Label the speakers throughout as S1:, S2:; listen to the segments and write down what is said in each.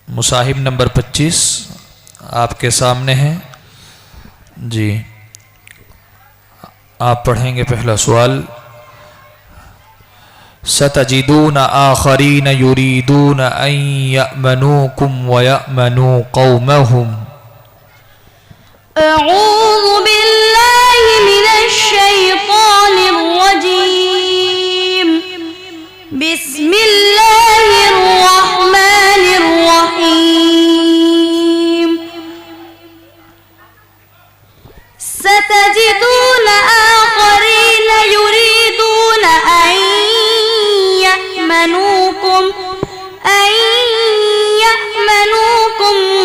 S1: मुसाहिब नंबर 25 आपके सामने है जी। आप पढ़ेंगे पहला सवाल। सतजिदून आखरीन युरीदून अन यअमनूकुम व यअमनू कौमहुम।
S2: अऊज़ु बिल्लाहि मिनश शैतानिर रजीम। बिस्मिल्लाहिर रहमानिर रहीम। सतजिदून आखरीन युरीदून अन यअमनूकुम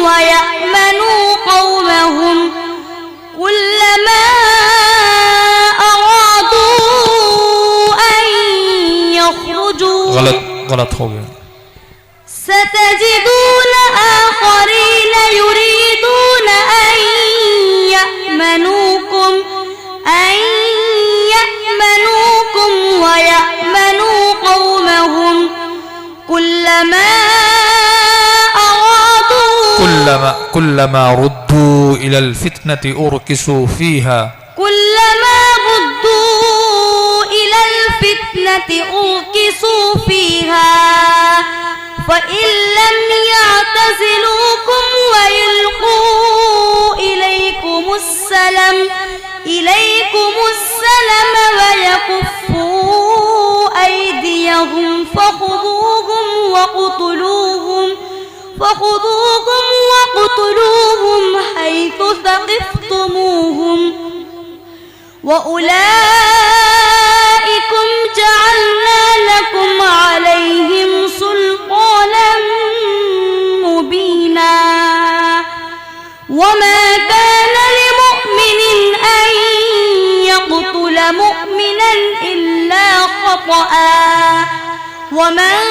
S2: व यअमनू कौमहुम कुल्लमा अरादू अन यखरुजू।
S1: गलत हो गया।
S2: सतजिदून आखरीन युरीदून अन यअमनूकुम व यअमनू कौमहुम
S1: कुल्लमा रुद्दू इलल फितनति उरकिसू फीहा।
S2: कुल्लमा रुद्दू इलल फितनति उरकिसू फीहा फ़इन लम यअतज़िलूकुम व यल्क़ू इलैकुमुस्सलम व यकुफ़्फ़ू अयदियहुम फ़ख़ुज़ूहुम वक़्तुलूहुम हैथु सक़िफ़्तुमूहुम वउलाइकुम जअलना लकुम अलैहिम सुल्तानन मुबीना। वमा कान लिमुअ्मिनिन अन यक़्तुल मुअ्मिनन इल्ला ख़तअ वमन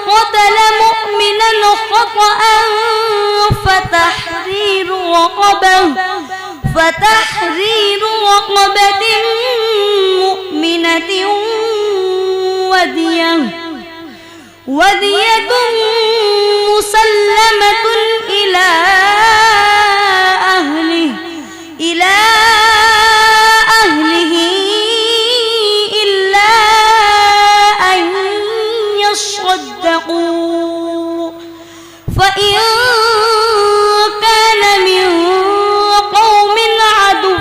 S2: क़तल मुअ्मिनन ख़तअन فتحرير رقبة مؤمنة ودية مسلمة إلى أهله إلا أن يصدقوا فإن كان من قوم عدو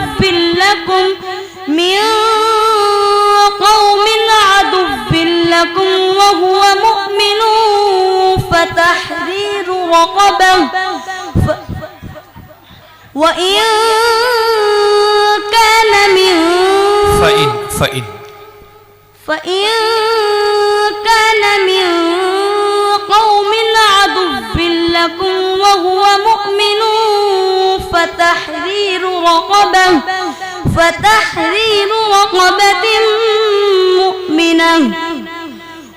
S2: لكم وهو مؤمن فتحرير رقبة وإن كان من قوم عدو لكم وهو مؤمن فتحرير رقبة مؤمنة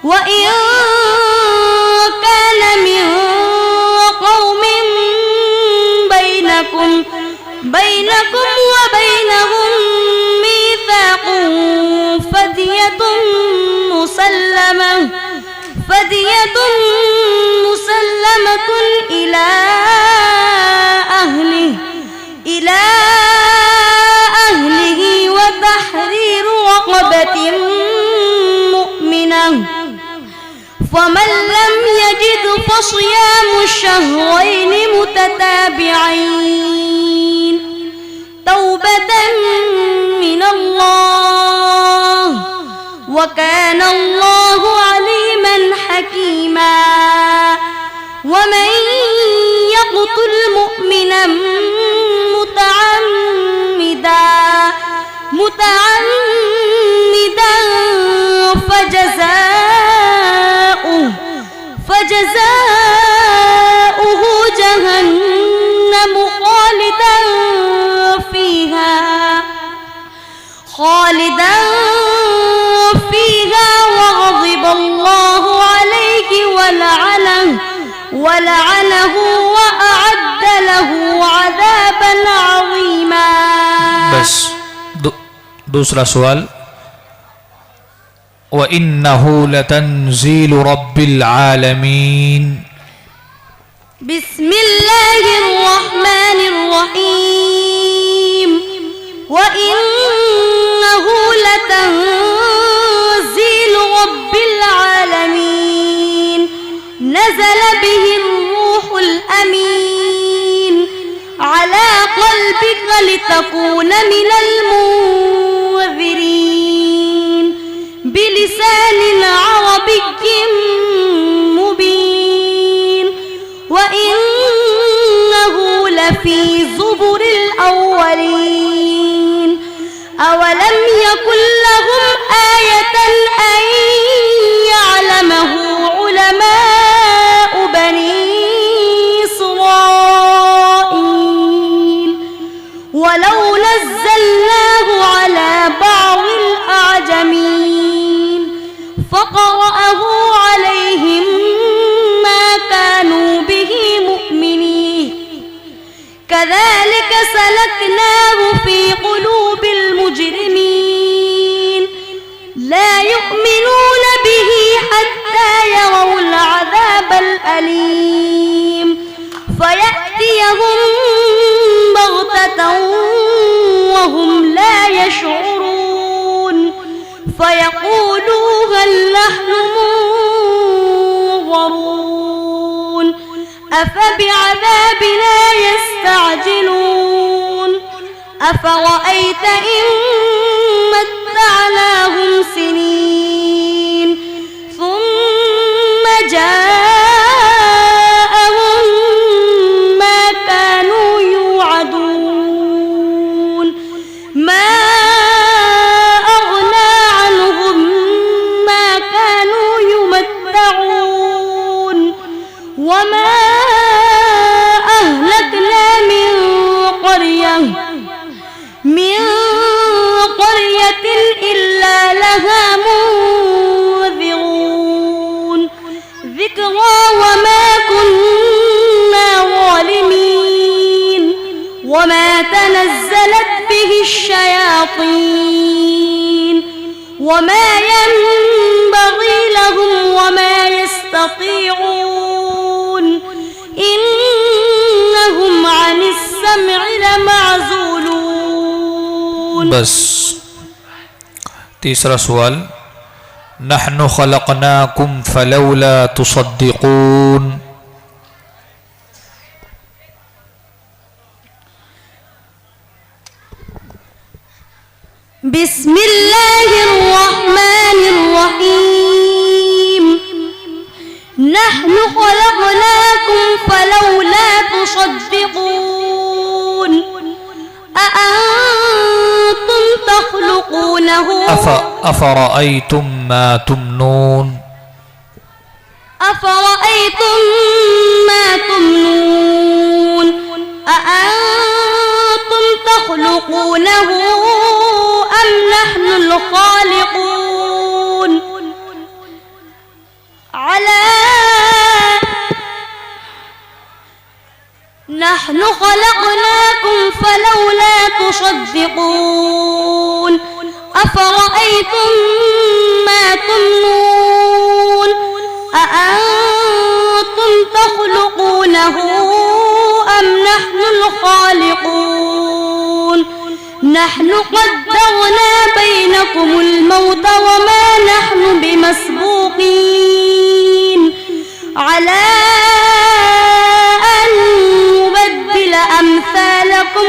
S2: وإن كان من قوم بينكم وبينهم ميثاق فدية مسلمة إلى أهله وتحرير رقبة مؤمنة فمن لم يجد فصيام شهرين متتابعين توبة من الله وكان الله عليما حكيما. ومن يقتل مؤمنا متعمدا فجزاؤه جهنم خالدا فيها وغضب الله عليه ولعنه وأعد له عذابا عظيما.
S1: बस दूसरा सवाल। وإنه لتنزيل رب العالمين
S2: بسم الله الرحمن الرحيم وإنه لتنزيل رب العالمين نزل به الروح الأمين على قلبك لتكون من المنذرين بلسان عربي مبين وإنه لفي زبر الأولين أولم يكن لهم آية أن يعلمه علماء بني إسرائيل ولو نزلناه على بعض الأعجمين فقرأه عليهم ما كانوا به مؤمنين كذلك سلكناه في قلوب المجرمين لا يؤمنون به حتى يروا العذاب الأليم فيأتيهم بغتة وهم لا يشعرون فيقولوا هل نحن منظرون أفبعذابنا يستعجلون أفرأيت إن متعناهم سنين ثم جاءهم ما كانوا يوعدون ما أغنى عنهم ما كانوا يمتعون وما أهلكنا من قرية إلا لها منذرون ذكرى وما كنا ظالمين وما تنزلت به الشياطين وما ينبغي لهم وما يستطيعون إنهم عن السمع لمعزولون.
S1: बस तीसरा सवाल नहनु खलकनाकुम फलौला तुसद्दिकून
S2: بسم الله الرحمن الرحيم نحن خلقناكم فلولا تصدقون أأنتم تخلقونه
S1: أفرأيتم ما تمنون
S2: أأنتم تخلقونه أم نحن الخالقون نحن خلقناكم فلولا تصدقون أفرأيتم ما تمنون أأنتم تخلقونه أم نحن الخالقون نحن قدرنا بينكم الموت وما نحن بمسبوقين على أن نبدل أمثالكم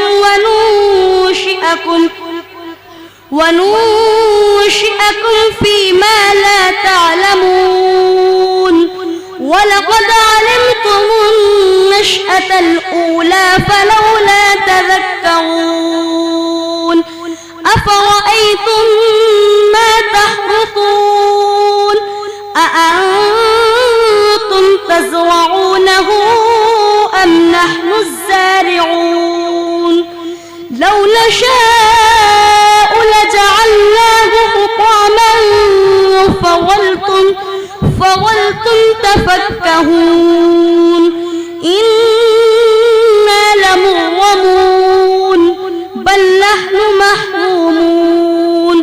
S2: وننشئكم فيما لا تعلمون ولقد علمتم النشأة الأولى فلولا تذكرون أفرأيتم ما تحرثون أأنتم تزرعونه أم نحن الزارعون لو نشاء لجعلناه حطاما فظلتم تفكهون إنا لمغرمون بل نحن محرومون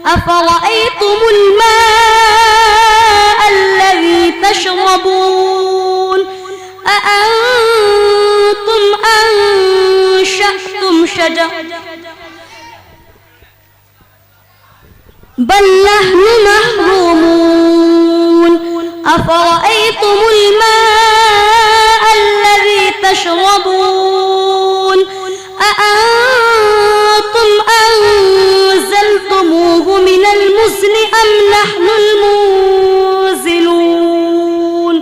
S2: أفرأيتم الماء الذي تشربون أأنتم شجر بل نحن محرومون أفرأيتم الماء الذي تشربون أأنتم أنزلتموه من المزن أم نحن المنزلون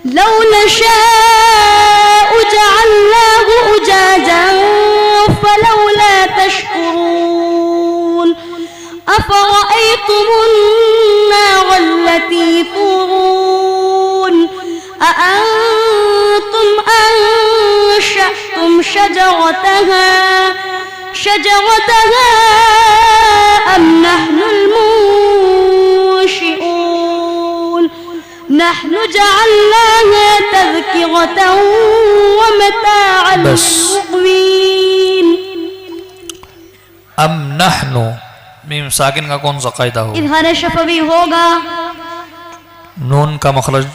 S2: لو نشاء جعلناه أجاجا فلولا تشكرون أفرأيتم النار التي تورون أأنتم أنشأتم شجرتها أم نحن المنشئون نحن جعلناها تذكرة ومتاعا للمقوين
S1: أم نحن मीम साकिन का कौन सा कायदा हो?
S2: इज़हार शफवी होगा।
S1: नून का मखरज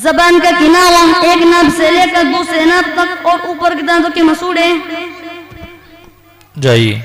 S2: जबान का किनारा एक नब से लेकर दूसरे नब तक और ऊपर के दांतों के मसूड़े
S1: जाइए।